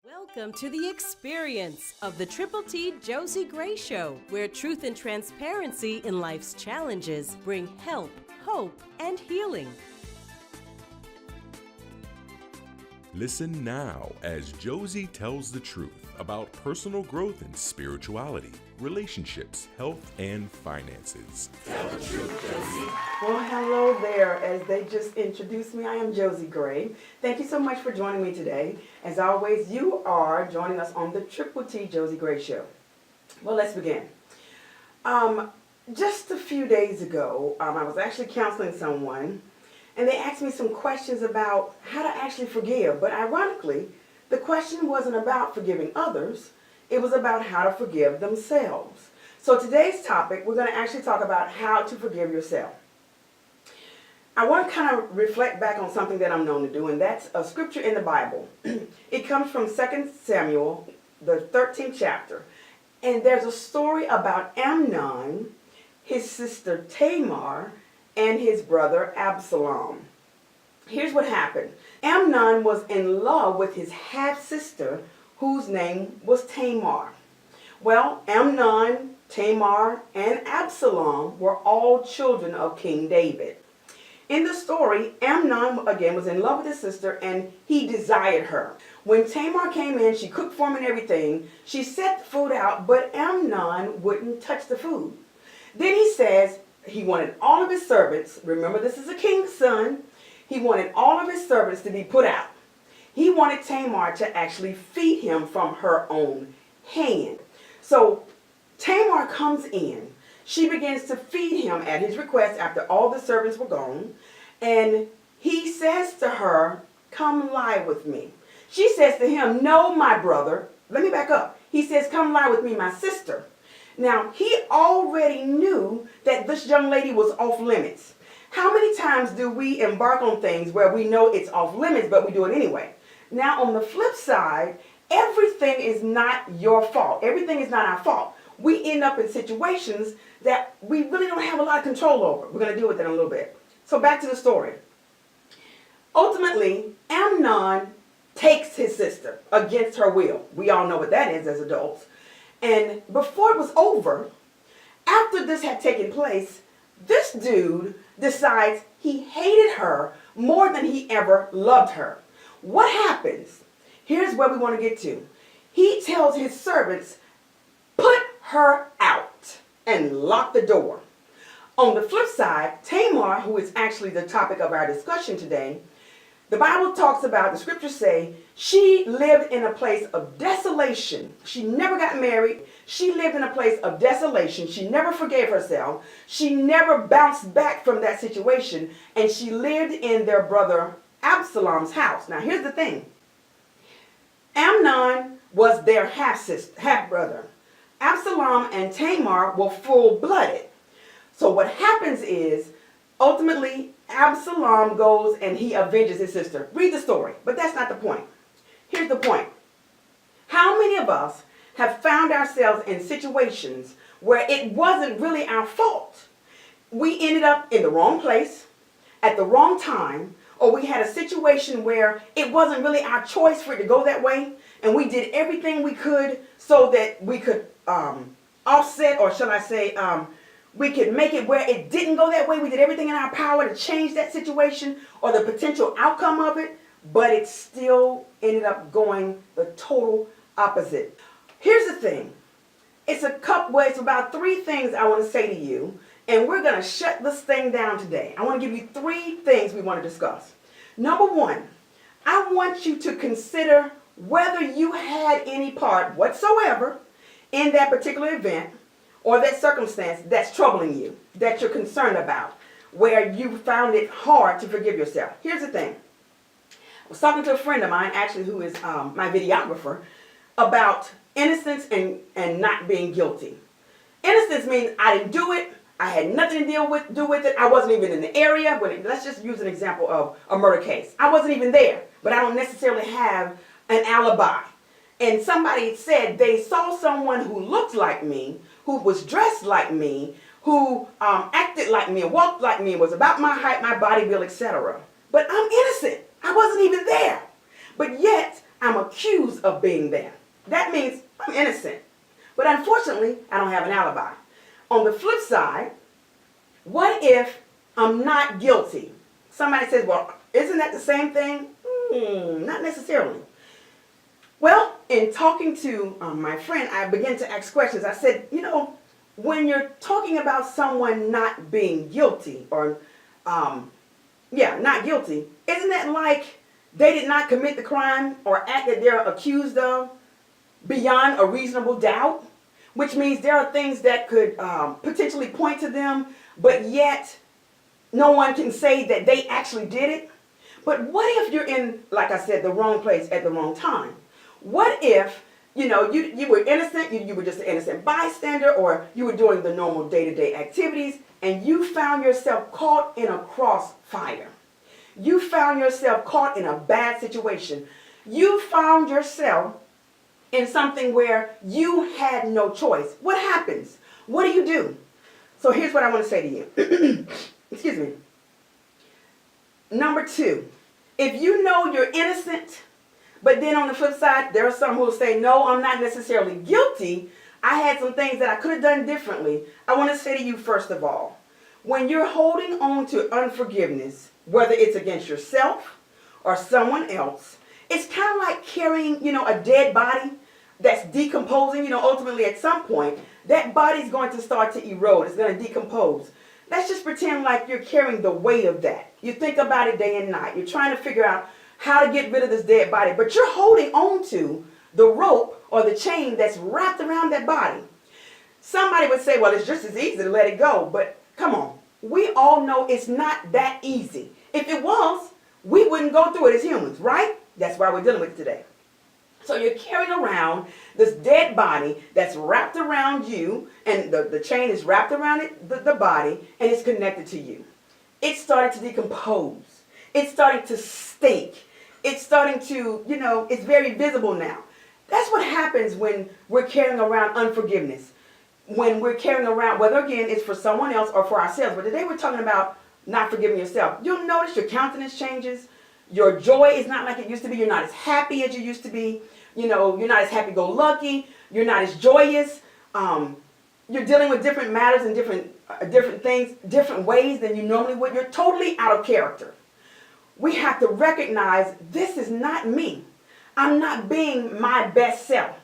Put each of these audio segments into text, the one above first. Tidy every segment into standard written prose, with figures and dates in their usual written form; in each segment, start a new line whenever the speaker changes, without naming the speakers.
Welcome to the experience of the Triple T Josie Gray Show, where truth and transparency in life's challenges bring help, hope, and healing.
Listen now as Josie tells the truth about personal growth and spirituality, relationships, health, and finances.
Tell the truth, Josie. Well, hello there. As they just introduced me, I am Josie Gray. Thank you so much for joining me today. As always, you are joining us on the Triple T Josie Gray Show. Well, let's begin. Just a few days ago, I was actually counseling someone, and they asked me some questions about how to actually forgive. But ironically, the question wasn't about forgiving others. It was about how to forgive themselves. So today's topic, we're going to actually talk about how to forgive yourself. I want to kind of reflect back on something that I'm known to do, and that's a scripture in the Bible. It comes from 2 Samuel, the 13th chapter. And there's a story about Amnon, his sister Tamar, and his brother Absalom. Here's what happened. Amnon was in love with his half-sister, whose name was Tamar. Well, Amnon, Tamar, and Absalom were all children of King David. In the story, Amnon, again, was in love with his sister, and he desired her. When Tamar came in, she cooked for him and everything. She set the food out, but Amnon wouldn't touch the food. Then he says he wanted all of his servants, remember this is a king's son, he wanted all of his servants to be put out. He wanted Tamar to actually feed him from her own hand. So Tamar comes in. She begins to feed him at his request after all the servants were gone. And he says to her, "Come lie with me." She says to him, "No, my brother." Let me back up. He says, "Come lie with me, my sister." Now, he already knew that this young lady was off limits. How many times do we embark on things where we know it's off limits, but we do it anyway? Now, on the flip side, everything is not your fault. Everything is not our fault. We end up in situations that we really don't have a lot of control over. We're going to deal with that in a little bit. So back to the story. Ultimately, Amnon takes his sister against her will. We all know what that is as adults. And before it was over, after this had taken place, this dude decides he hated her more than he ever loved her. What happens? Here's where we want to get to. He tells his servants, "Put her out," and lock the door. On the flip side, Tamar, who is actually the topic of our discussion today, the Bible talks about, the scriptures say, she lived in a place of desolation. She never got married. She lived in a place of desolation. She never forgave herself. She never bounced back from that situation. And she lived in their brother Absalom's house. Now, here's the thing. Amnon was their half-brother. Absalom and Tamar were full-blooded. So what happens is, ultimately, Absalom goes and he avenges his sister. Read the story, but that's not the point. Here's the point. How many of us have found ourselves in situations where it wasn't really our fault? We ended up in the wrong place, at the wrong time, or we had a situation where it wasn't really our choice for it to go that way, and we did everything we could so that we could offset, or shall I say, we could make it where it didn't go that way. We did everything in our power to change that situation or the potential outcome of it, but it still ended up going the total opposite. Here's the thing. It's about 3 things I want to say to you, and we're going to shut this thing down today. I want to give you 3 things we want to discuss. Number 1, I want you to consider whether you had any part whatsoever in that particular event or that circumstance that's troubling you, that you're concerned about, where you found it hard to forgive yourself. Here's the thing. I was talking to a friend of mine, actually, who is my videographer, about innocence and not being guilty. Innocence means I didn't do it. I had nothing to do with it. I wasn't even in the area. Let's just use an example of a murder case. I wasn't even there, but I don't necessarily have an alibi. And somebody said they saw someone who looked like me, who was dressed like me, who acted like me, walked like me, was about my height, my body build, etc. But I'm innocent. I wasn't even there. But yet, I'm accused of being there. That means I'm innocent. But unfortunately, I don't have an alibi. On the flip side, what if I'm not guilty? Somebody says, well, isn't that the same thing? Not necessarily. Well, in talking to my friend, I began to ask questions. I said, when you're talking about someone not being guilty or, not guilty, isn't that like they did not commit the crime or act that they're accused of beyond a reasonable doubt? Which means there are things that could potentially point to them, but yet no one can say that they actually did it. But what if you're in, like I said, the wrong place at the wrong time? What if, you were innocent, you were just an innocent bystander, or you were doing the normal day-to-day activities, and you found yourself caught in a crossfire. You found yourself caught in a bad situation. You found yourself in something where you had no choice. What happens? What do you do? So here's what I want to say to you. Excuse me. Number 2, if you know you're innocent, but then on the flip side, there are some who will say, no, I'm not necessarily guilty. I had some things that I could have done differently. I want to say to you, first of all, when you're holding on to unforgiveness, whether it's against yourself or someone else, it's kind of like carrying, a dead body that's decomposing. Ultimately at some point, that body's going to start to erode. It's going to decompose. Let's just pretend like you're carrying the weight of that. You think about it day and night. You're trying to figure out how to get rid of this dead body, but you're holding on to the rope or the chain that's wrapped around that body. Somebody would say, well, it's just as easy to let it go, but come on. We all know it's not that easy. If it was, we wouldn't go through it as humans, right? That's why we're dealing with it today. So you're carrying around this dead body that's wrapped around you, and the chain is wrapped around the body, and it's connected to you. It's starting to decompose. It's starting to stink. It's starting to, it's very visible now. That's what happens when we're carrying around unforgiveness. When we're carrying around, whether again it's for someone else or for ourselves, but today we're talking about not forgiving yourself. You'll notice your countenance changes. Your joy is not like it used to be. You're not as happy as you used to be. You're not as happy-go-lucky. You're not as joyous. You're dealing with different matters and different things, different ways than you normally would. You're totally out of character. We have to recognize this is not me. I'm not being my best self.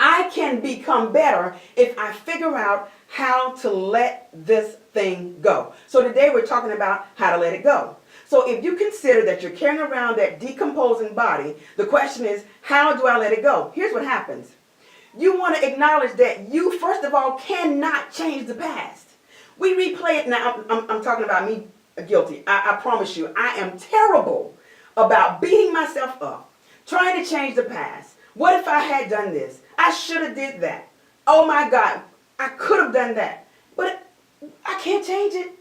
I can become better if I figure out how to let this thing go. So today we're talking about how to let it go. So if you consider that you're carrying around that decomposing body, the question is, how do I let it go? Here's what happens. You want to acknowledge that you, first of all, cannot change the past. We replay it now. I'm talking about me guilty. I promise you, I am terrible about beating myself up, trying to change the past. What if I had done this? I should have did that. Oh my God, I could have done that. But I can't change it.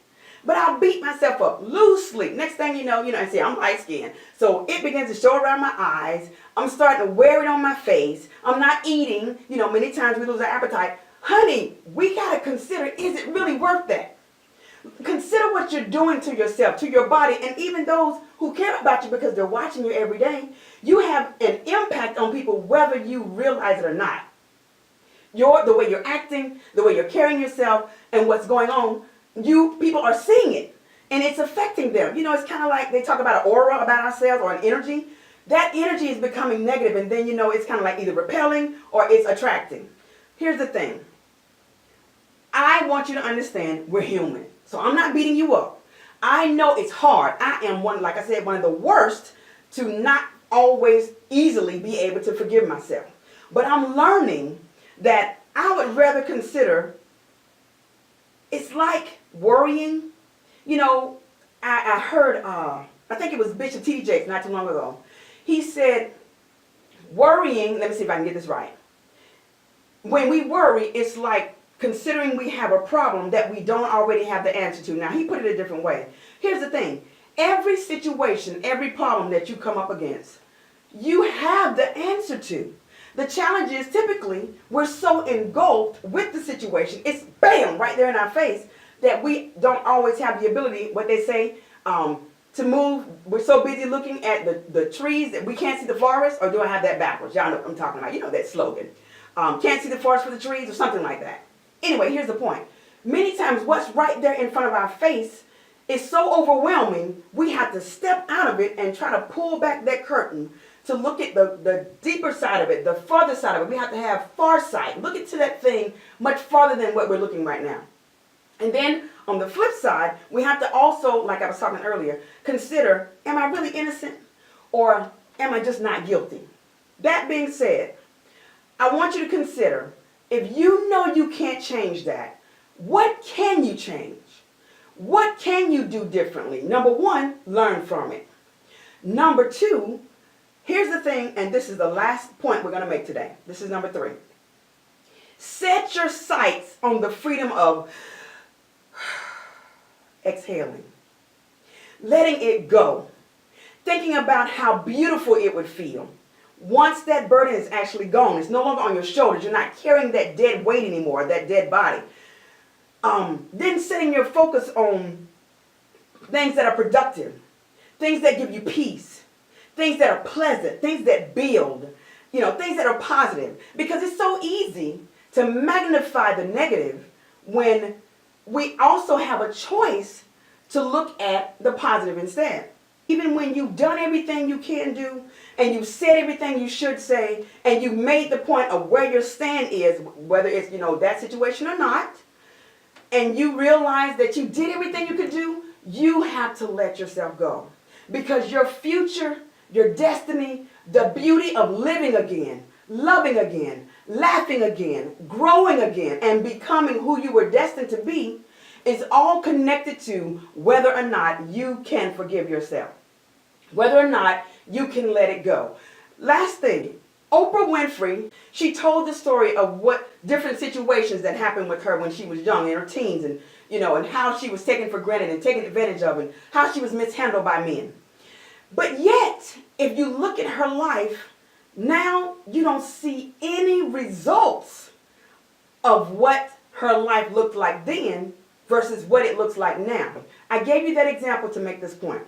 But I'll beat myself up, lose sleep. Next thing you know, I say I'm light skinned. So it begins to show around my eyes. I'm starting to wear it on my face. I'm not eating. Many times we lose our appetite. Honey, we got to consider, is it really worth that? Consider what you're doing to yourself, to your body, and even those who care about you because they're watching you every day. You have an impact on people whether you realize it or not. The way you're acting, the way you're carrying yourself, and what's going on, people are seeing it, and it's affecting them. It's kind of like they talk about an aura about ourselves or an energy. That energy is becoming negative, and then it's kind of like either repelling or it's attracting. Here's the thing. I want you to understand we're human. So I'm not beating you up. I know it's hard. I am one of the worst to not always easily be able to forgive myself. But I'm learning that I would rather consider, it's like worrying. I heard, I think it was Bishop T.D. Jakes not too long ago. He said, worrying, let me see if I can get this right. When we worry, it's like considering we have a problem that we don't already have the answer to. Now, he put it a different way. Here's the thing. Every situation, every problem that you come up against, you have the answer to. The challenge is typically we're so engulfed with the situation, it's bam, right there in our face, that we don't always have the ability, what they say, to move. We're so busy looking at the trees that we can't see the forest, or do I have that backwards? Y'all know what I'm talking about. You know that slogan. Can't see the forest for the trees, or something like that. Anyway, here's the point. Many times what's right there in front of our face is so overwhelming, we have to step out of it and try to pull back that curtain to look at the deeper side of it, the farther side of it. We have to have far sight. Look into that thing much farther than what we're looking right now. And then on the flip side, we have to also, like I was talking earlier, consider, am I really innocent, or am I just not guilty? That being said, I want you to consider, if you know you can't change that, what can you change? What can you do differently? Number one, learn from it. Number two, here's the thing, and this is the last point we're going to make today. This is number three. Set your sights on the freedom of exhaling, letting it go, thinking about how beautiful it would feel once that burden is actually gone. It's no longer on your shoulders. You're not carrying that dead weight anymore, that dead body. Then setting your focus on things that are productive, things that give you peace, things that are pleasant, things that build, things that are positive. Because it's so easy to magnify the negative when we also have a choice to look at the positive instead. Even when you've done everything you can do, and you've said everything you should say, and you've made the point of where your stand is, whether it's, that situation or not, and you realize that you did everything you could do, you have to let yourself go. Because your future, your destiny, the beauty of living again, loving again, laughing again, growing again, and becoming who you were destined to be is all connected to whether or not you can forgive yourself, whether or not you can let it go. Last thing, Oprah Winfrey, she told the story of what different situations that happened with her when she was young, in her teens, and and how she was taken for granted and taken advantage of, and how she was mishandled by men. But yet, if you look at her life, now you don't see any results of what her life looked like then versus what it looks like now. I gave you that example to make this point.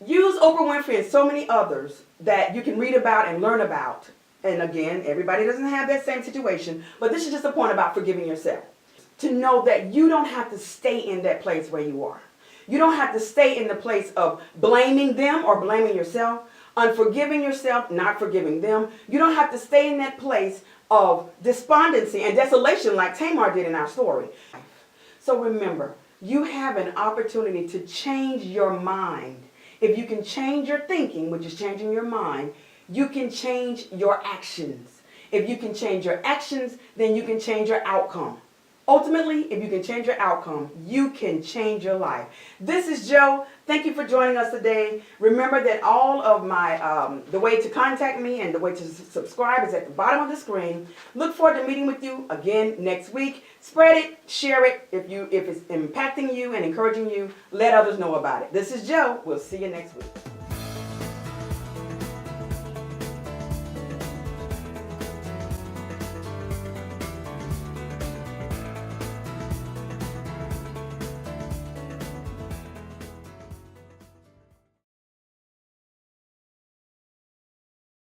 Use Oprah Winfrey and so many others that you can read about and learn about. And again, everybody doesn't have that same situation, but this is just a point about forgiving yourself. To know that you don't have to stay in that place where you are. You don't have to stay in the place of blaming them or blaming yourself, unforgiving yourself, not forgiving them. You don't have to stay in that place of despondency and desolation like Tamar did in our story. So remember, you have an opportunity to change your mind. If you can change your thinking, which is changing your mind, you can change your actions. If you can change your actions, then you can change your outcome. Ultimately, if you can change your outcome, you can change your life. This is Joe. Thank you for joining us today. Remember that all of my, the way to contact me and the way to subscribe is at the bottom of the screen. Look forward to meeting with you again next week. Spread it, share it. If it's impacting you and encouraging you, let others know about it. This is Joe. We'll see you next week.